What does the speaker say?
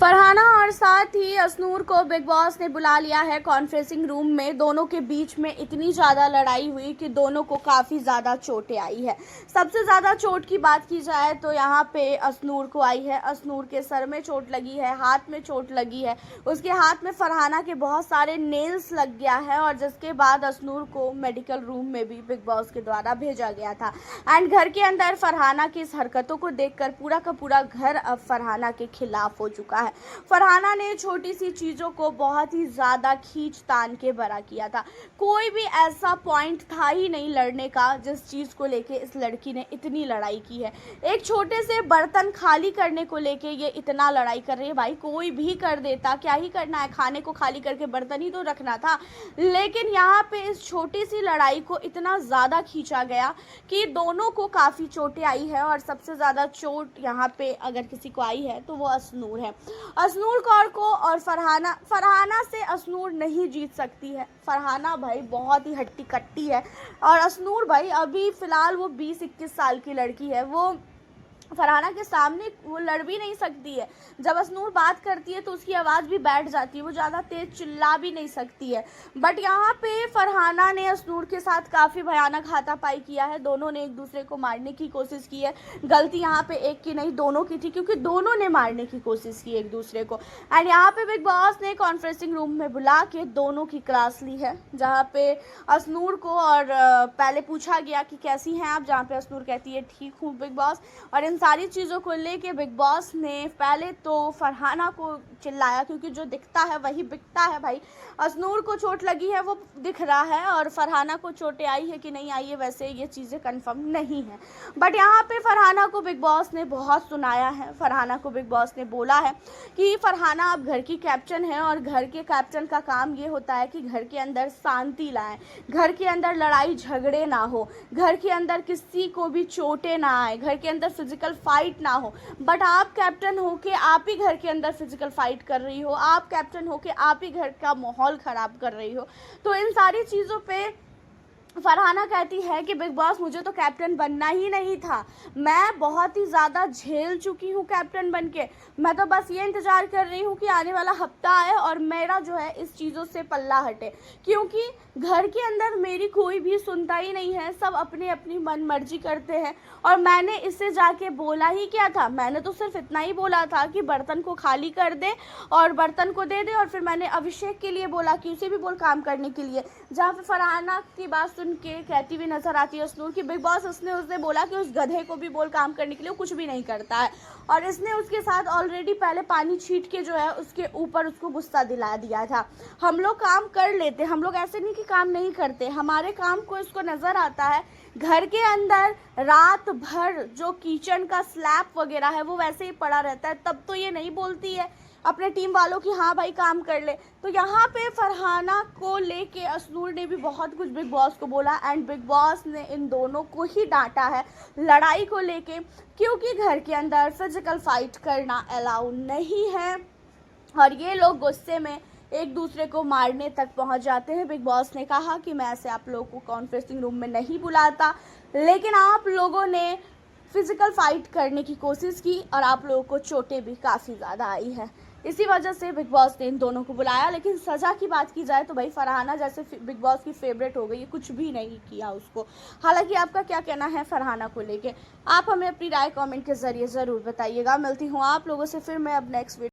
फरहाना और साथ ही असनूर को बिग बॉस ने बुला लिया है कॉन्फ्रेंसिंग रूम में। दोनों के बीच में इतनी ज़्यादा लड़ाई हुई कि दोनों को काफ़ी ज़्यादा चोटें आई है। सबसे ज़्यादा चोट की बात की जाए तो यहाँ पे असनूर को आई है। असनूर के सर में चोट लगी है, हाथ में चोट लगी है, उसके हाथ में फरहाना के बहुत सारे नेल्स लग गया है और जिसके बाद असनूर को मेडिकल रूम में भी बिग बॉस के द्वारा भेजा गया था। एंड घर के अंदर फरहाना की इस हरकतों को देखकर पूरा का पूरा घर अब फरहाना के खिलाफ हो चुका है। फरहाना ने छोटी सी चीज़ों को बहुत ही ज़्यादा खींच तान के बड़ा किया था। कोई भी ऐसा पॉइंट था ही नहीं लड़ने का जिस चीज़ को लेके इस लड़की ने इतनी लड़ाई की है। एक छोटे से बर्तन खाली करने को लेके ये इतना लड़ाई कर रही है। भाई कोई भी कर देता, क्या ही करना है, खाने को खाली करके बर्तन ही तो रखना था। लेकिन यहाँ पे इस छोटी सी लड़ाई को इतना ज़्यादा खींचा गया कि दोनों को काफ़ी चोटें आई है और सबसे ज़्यादा चोट यहाँ पे अगर किसी को आई है तो वो असनूर है। असनूर कौर को और फरहाना से असनूर नहीं जीत सकती है। फरहाना भाई बहुत ही हट्टी कट्टी है और असनूर भाई अभी फ़िलहाल वो 20-21 साल की लड़की है। वो फरहाना के सामने वो लड़ भी नहीं सकती है। जब असनूर बात करती है तो उसकी आवाज़ भी बैठ जाती है, वो ज़्यादा तेज़ चिल्ला भी नहीं सकती है। बट यहाँ पे फरहाना ने असनूर के साथ काफ़ी भयानक हाथापाई किया है। दोनों ने एक दूसरे को मारने की कोशिश की है। गलती यहाँ पे एक की नहीं दोनों की थी, क्योंकि दोनों ने मारने की कोशिश की एक दूसरे को। एंड यहाँ पे बिग बॉस ने कॉन्फ्रेंसिंग रूम में बुला के दोनों की क्लास ली है, जहाँ पे असनूर को और पहले पूछा गया कि कैसी हैं आप, जहाँ पे असनूर कहती है ठीक हूँ बिग बॉस। और इन सारी चीज़ों को लेके बिग बॉस ने पहले तो फरहाना को चिल्लाया, क्योंकि जो दिखता है वही बिकता है भाई। असनूर को चोट लगी है वो दिख रहा है और फरहाना को चोटें आई है कि नहीं आई है वैसे ये चीज़ें कंफर्म नहीं है। बट यहाँ पे फरहाना को बिग बॉस ने बहुत सुनाया है। फरहाना को बिग बॉस ने बोला है कि फरहाना आप घर की कैप्टन है और घर के कैप्टन का काम ये होता है कि घर के अंदर शांति लाएं, घर के अंदर लड़ाई झगड़े ना हो, घर के अंदर किसी को भी चोटें ना आए, घर के अंदर फिजिकल फाइट ना हो। बट आप कैप्टन हो के आप ही घर के अंदर फिजिकल फाइट कर रही हो, आप कैप्टन हो के आप ही घर का माहौल ख़राब कर रही हो। तो इन सारी चीज़ों पे फरहाना कहती है कि बिग बॉस मुझे तो कैप्टन बनना ही नहीं था, मैं बहुत ही ज़्यादा झेल चुकी हूँ कैप्टन बन के। मैं तो बस ये इंतज़ार कर रही हूँ कि आने वाला हफ्ता आए और मेरा जो है इस चीज़ों से पल्ला हटे, क्योंकि घर के अंदर मेरी कोई भी सुनता ही नहीं है, सब अपनी अपनी मन मर्जी करते हैं। और मैंने इससे जाके बोला ही क्या था, मैंने तो सिर्फ इतना ही बोला था कि बर्तन को खाली कर दे और बर्तन को दे दे। और फिर मैंने अभिषेक के लिए बोला कि उसे भी बोल काम करने के लिए, जहाँ पे फरहाना की बात सुन के कहती हुई नजर आती है असनूर की बिग बॉस उसने बोला कि उस गधे को भी बोल काम करने के लिए, कुछ भी नहीं करता है। और इसने उसके साथ ऑलरेडी पहले पानी छीट के जो है उसके ऊपर उसको गुस्सा दिला दिया था। हम लोग काम कर लेते, हम लोग ऐसे नहीं कि काम नहीं करते, हमारे काम को इसको नज़र आता है। घर के अंदर रात भर जो किचन का स्लैब वगैरह है वो वैसे ही पड़ा रहता है, तब तो ये नहीं बोलती है अपने टीम वालों की हाँ भाई काम कर ले। तो यहाँ पे फरहाना को लेके असनूर ने भी बहुत कुछ बिग बॉस को बोला एंड बिग बॉस ने इन दोनों को ही डांटा है लड़ाई को लेके, क्योंकि घर के अंदर फिजिकल फाइट करना अलाउ नहीं है और ये लोग गुस्से में एक दूसरे को मारने तक पहुंच जाते हैं। बिग बॉस ने कहा कि मैं ऐसे आप लोगों को कॉन्फ्रेंसिंग रूम में नहीं बुलाता, लेकिन आप लोगों ने फिजिकल फाइट करने की कोशिश की और आप लोगों को चोटें भी काफ़ी ज़्यादा आई है। इसी वजह से बिग बॉस ने इन दोनों को बुलाया। लेकिन सज़ा की बात की जाए तो भाई फरहाना जैसे बिग बॉस की फेवरेट हो गई, कुछ भी नहीं किया उसको। हालांकि आपका क्या कहना है फरहाना को लेके, आप हमें अपनी राय कमेंट के ज़रिए ज़रूर बताइएगा। मिलती हूँ आप लोगों से फिर मैं अब नेक्स्ट वीडियो